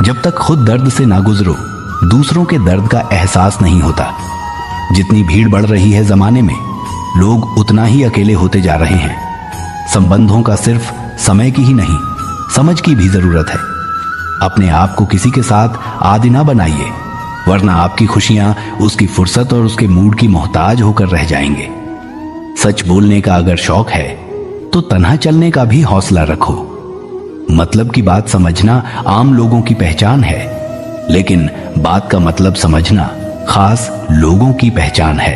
जब तक खुद दर्द से ना गुजरो, दूसरों के दर्द का एहसास नहीं होता। जितनी भीड़ बढ़ रही है जमाने में, लोग उतना ही अकेले होते जा रहे हैं। संबंधों का सिर्फ समय की ही नहीं, समझ की भी जरूरत है। अपने आप को किसी के साथ आदी ना बनाइए, वरना आपकी खुशियां उसकी फुर्सत और उसके मूड की मोहताज होकर रह जाएंगे। सच बोलने का अगर शौक है तो तन्हा चलने का भी हौसला रखो। मतलब की बात समझना आम लोगों की पहचान है, लेकिन बात का मतलब समझना खास लोगों की पहचान है।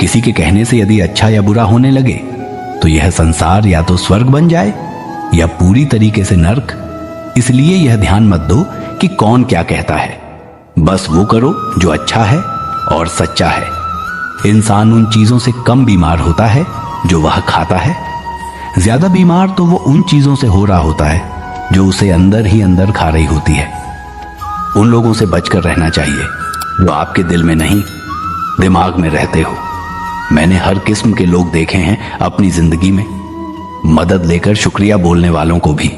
किसी के कहने से यदि अच्छा या बुरा होने लगे तो यह संसार या तो स्वर्ग बन जाए या पूरी तरीके से नर्क। इसलिए यह ध्यान मत दो कि कौन क्या कहता है, बस वो करो जो अच्छा है और सच्चा है। इंसान उन चीजों से कम बीमार होता है जो वह खाता है। ज्यादा बीमार तो वो उन चीजों से हो रहा होता है जो उसे अंदर ही अंदर खा रही होती है। उन लोगों से बचकर रहना चाहिए जो आपके दिल में नहीं, दिमाग में रहते हो। मैंने हर किस्म के लोग देखे हैं अपनी जिंदगी में। मदद लेकर शुक्रिया बोलने वालों को भी,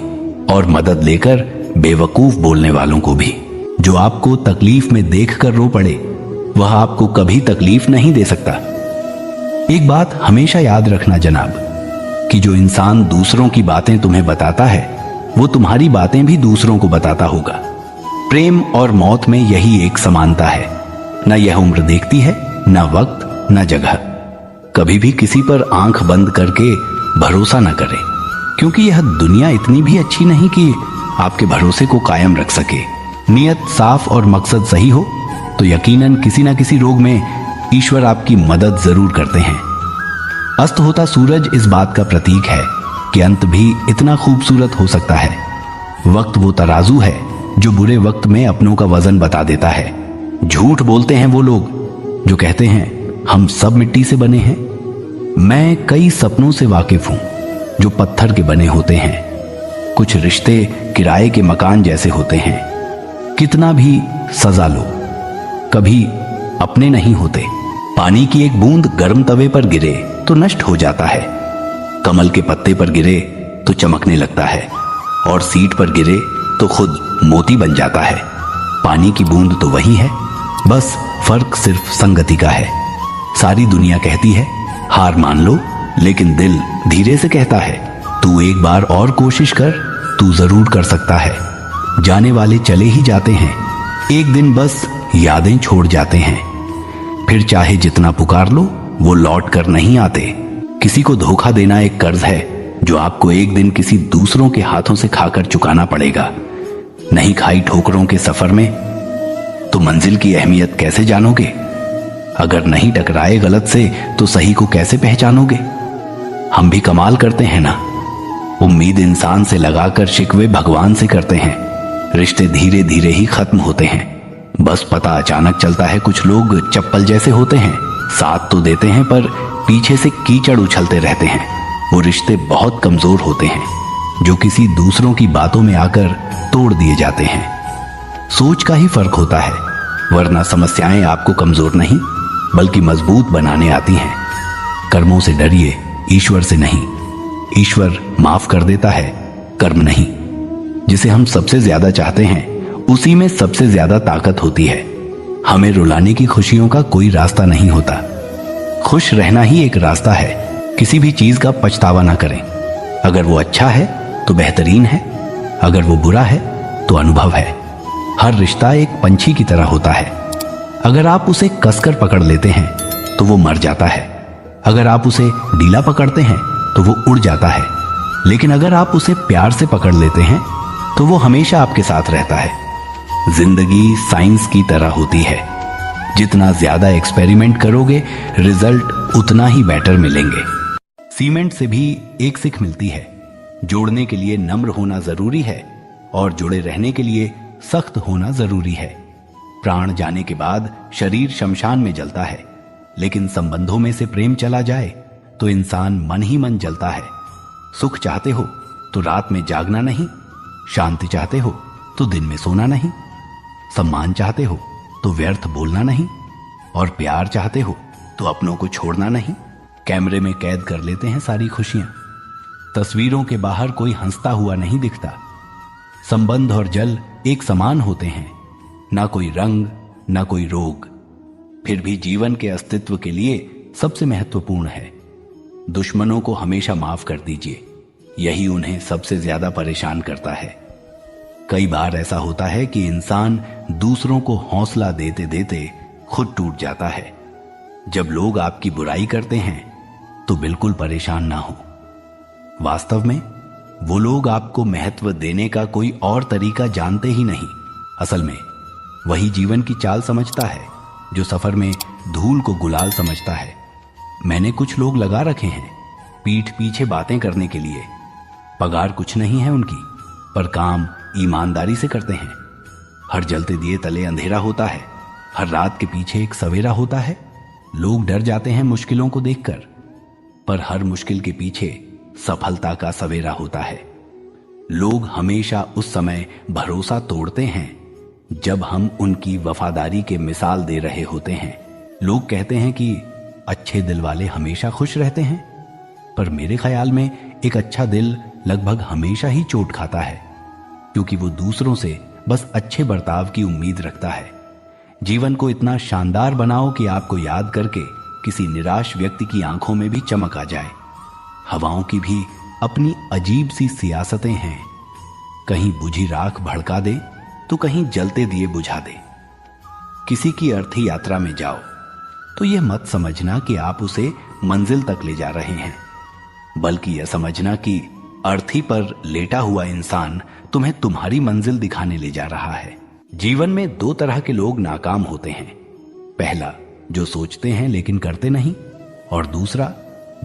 और मदद लेकर बेवकूफ बोलने वालों को भी। जो आपको तकलीफ में देखकर रो पड़े, वह आपको कभी तकलीफ नहीं दे सकता। एक बात हमेशा याद रखना जनाब, कि जो इंसान दूसरों की बातें तुम्हें बताता है, वो तुम्हारी बातें भी दूसरों को बताता होगा। प्रेम और मौत में यही एक समानता है। न यह उम्र देखती है, न वक्त, न जगह। कभी भी किसी पर आंख बंद करके भरोसा न करें, क्योंकि यह दुनिया इतनी भी अच्छी नहीं कि आपके भरोसे को कायम रख सके। नियत साफ और मकसद सही हो तो यकीनन किसी न किसी रोग में ईश्वर आपकी मदद जरूर करते हैं। अस्त होता सूरज इस बात का प्रतीक है कि अंत भी इतना खूबसूरत हो सकता है। वक्त वो तराजू है जो बुरे वक्त में अपनों का वजन बता देता है। झूठ बोलते हैं वो लोग जो कहते हैं हम सब मिट्टी से बने हैं। मैं कई सपनों से वाकिफ हूं जो पत्थर के बने होते हैं। कुछ रिश्ते किराए के मकान जैसे होते हैं। कितना भी सजा लो, कभी अपने नहीं होते। पानी की एक बूंद गर्म तवे पर गिरे तो नष्ट हो जाता है। कमल के पत्ते पर गिरे तो चमकने लगता है, और सीट पर गिरे तो खुद मोती बन जाता है। पानी की बूंद तो वही है, बस फर्क सिर्फ संगति का है। सारी दुनिया कहती है हार मान लो, लेकिन दिल धीरे से कहता है तू एक बार और कोशिश कर, तू जरूर कर सकता है। जाने वाले चले ही जाते हैं, एक दिन बस यादें छोड़ जाते हैं। फिर चाहे जितना पुकार लो, वो लौट कर नहीं आते। किसी को धोखा देना एक कर्ज है जो आपको एक दिन किसी दूसरों के हाथों से खाकर चुकाना पड़ेगा। नहीं खाई ठोकरों के सफर में तो मंजिल की अहमियत कैसे जानोगे? अगर नहीं टकराए गलत से तो सही को कैसे पहचानोगे? हम भी कमाल करते हैं ना। उम्मीद इंसान से लगाकर शिकवे भगवान से करते हैं। रिश्ते धीरे धीरे ही खत्म होते हैं। बस पता अचानक चलता है। कुछ लोग चप्पल जैसे होते हैं, साथ तो देते हैं पर पीछे से कीचड़ उछलते रहते हैं। वो रिश्ते बहुत कमजोर होते हैं जो किसी दूसरों की बातों में आकर तोड़ दिए जाते हैं। सोच का ही फर्क होता है, वरना समस्याएं आपको कमजोर नहीं बल्कि मजबूत बनाने आती हैं। कर्मों से डरिए, ईश्वर से नहीं। ईश्वर माफ कर देता है, कर्म नहीं। जिसे हम सबसे ज्यादा चाहते हैं उसी में सबसे ज्यादा ताकत होती है। हमें रुलाने की खुशियों का कोई रास्ता नहीं होता। खुश रहना ही एक रास्ता है। किसी भी चीज का पछतावा ना करें। अगर वो अच्छा है तो बेहतरीन है, अगर वो बुरा है तो अनुभव है। हर रिश्ता एक पंछी की तरह होता है। अगर आप उसे कसकर पकड़ लेते हैं तो वो मर जाता है। अगर आप उसे ढीला पकड़ते हैं तो वो उड़ जाता है। लेकिन अगर आप उसे प्यार से पकड़ लेते हैं तो वो हमेशा आपके साथ रहता है। जिंदगी साइंस की तरह होती है। जितना ज्यादा एक्सपेरिमेंट करोगे, रिजल्ट उतना ही बेटर मिलेंगे। सीमेंट से भी एक सीख मिलती है, जोड़ने के लिए नम्र होना जरूरी है और जुड़े रहने के लिए सख्त होना जरूरी है। प्राण जाने के बाद शरीर शमशान में जलता है, लेकिन संबंधों में से प्रेम चला जाए तो इंसान मन ही मन जलता है। सुख चाहते हो तो रात में जागना नहीं, शांति चाहते हो तो दिन में सोना नहीं, सम्मान चाहते हो तो व्यर्थ बोलना नहीं, और प्यार चाहते हो तो अपनों को छोड़ना नहीं। कैमरे में कैद कर लेते हैं सारी खुशियां, तस्वीरों के बाहर कोई हंसता हुआ नहीं दिखता। संबंध और जल एक समान होते हैं, ना कोई रंग ना कोई रोग। फिर भी जीवन के अस्तित्व के लिए सबसे महत्वपूर्ण है। दुश्मनों को हमेशा माफ कर दीजिए, यही उन्हें सबसे ज्यादा परेशान करता है। कई बार ऐसा होता है कि इंसान दूसरों को हौसला देते देते खुद टूट जाता है। जब लोग आपकी बुराई करते हैं तो बिल्कुल परेशान ना हो। वास्तव में वो लोग आपको महत्व देने का कोई और तरीका जानते ही नहीं। असल में वही जीवन की चाल समझता है जो सफर में धूल को गुलाल समझता है। मैंने कुछ लोग लगा रखे हैं पीठ पीछे बातें करने के लिए। पगार कुछ नहीं है उनकी, पर काम ईमानदारी से करते हैं। हर जलते दिए तले अंधेरा होता है, हर रात के पीछे एक सवेरा होता है। लोग डर जाते हैं मुश्किलों को देखकर, पर हर मुश्किल के पीछे सफलता का सवेरा होता है। लोग हमेशा उस समय भरोसा तोड़ते हैं जब हम उनकी वफादारी के मिसाल दे रहे होते हैं। लोग कहते हैं कि अच्छे दिल वाले हमेशा खुश रहते हैं, पर मेरे ख्याल में एक अच्छा दिल लगभग हमेशा ही चोट खाता है, क्योंकि वो दूसरों से बस अच्छे बर्ताव की उम्मीद रखता है। जीवन को इतना शानदार बनाओ कि आपको याद करके किसी निराश व्यक्ति की आंखों में भी चमक आ जाए। हवाओं की भी अपनी अजीब सी सियासतें हैं, कहीं बुझी राख भड़का दे तो कहीं जलते दिए बुझा दे। किसी की अर्थी यात्रा में जाओ तो यह मत समझना कि आप उसे मंजिल तक ले जा रहे हैं, बल्कि यह समझना कि अर्थी पर लेटा हुआ इंसान तुम्हें तुम्हारी मंजिल दिखाने ले जा रहा है। जीवन में दो तरह के लोग नाकाम होते हैं। पहला, जो सोचते हैं लेकिन करते नहीं, और दूसरा,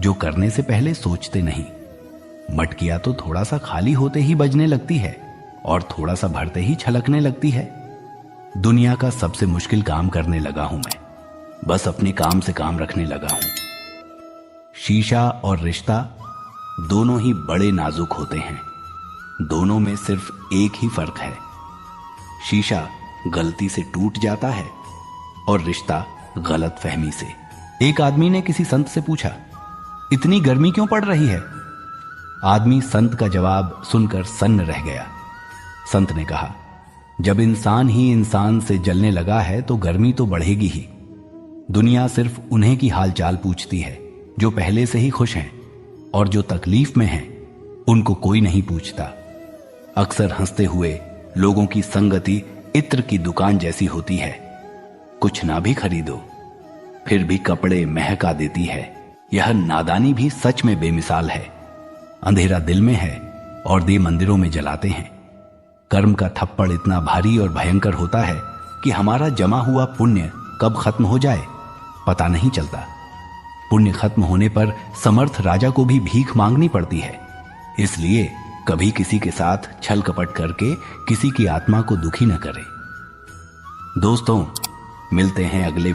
जो करने से पहले सोचते नहीं। मटकिया तो थोड़ा सा खाली होते ही बजने लगती है और थोड़ा सा भरते ही छलकने लगती है। दुनिया का सबसे मुश्किल काम करने लगा हूं मैं, बस अपने काम से काम रखने लगा हूं। शीशा और रिश्ता दोनों ही बड़े नाजुक होते हैं। दोनों में सिर्फ एक ही फर्क है, शीशा गलती से टूट जाता है और रिश्ता गलत फहमी से। एक आदमी ने किसी संत से पूछा, इतनी गर्मी क्यों पड़ रही है? आदमी संत का जवाब सुनकर सन्न रह गया। संत ने कहा, जब इंसान ही इंसान से जलने लगा है तो गर्मी तो बढ़ेगी ही। दुनिया सिर्फ उन्हें की हालचाल पूछती है जो पहले से ही खुश हैं, और जो तकलीफ में हैं उनको कोई नहीं पूछता। अक्सर हंसते हुए लोगों की संगति इत्र की दुकान जैसी होती है, कुछ ना भी खरीदो फिर भी कपड़े महका देती है। यह नादानी भी सच में बेमिसाल है। अंधेरा दिल में है और दिए मंदिरों में जलाते हैं। कर्म का थप्पड़ इतना भारी और भयंकर होता है कि हमारा जमा हुआ पुण्य कब खत्म हो जाए पता नहीं चलता। पुण्य खत्म होने पर समर्थ राजा को भी भीख मांगनी पड़ती है। इसलिए कभी किसी के साथ छल कपट करके किसी की आत्मा को दुखी न करें। दोस्तों, मिलते हैं अगले